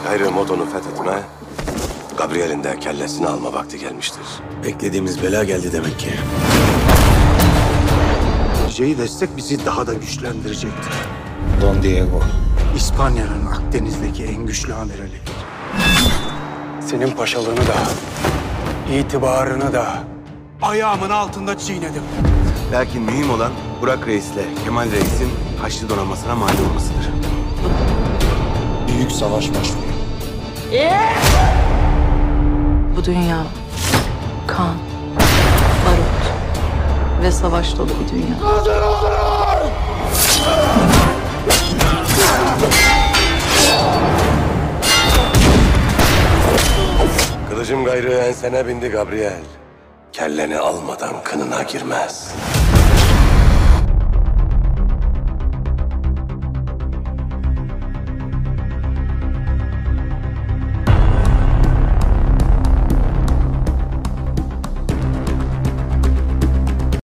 Gayrı Modon'u fethetme, Gabriel'in de kellesini alma vakti gelmiştir. Beklediğimiz bela geldi demek ki. Vereceği destek bizi daha da güçlendirecektir. Don Diego. İspanya'nın Akdeniz'deki en güçlü amirali. Senin paşalığını da, itibarını da ayağımın altında çiğnedim. Lakin mühim olan Burak Reis'le Kemal Reis'in Haçlı donanmasına mani olmasıdır. Büyük savaş başlıyor. Bu dünya kan, barut ve savaş dolu bir dünya. Kılıcım gayrı ensene bindi Gabriel. Kelleni almadan kınına girmez.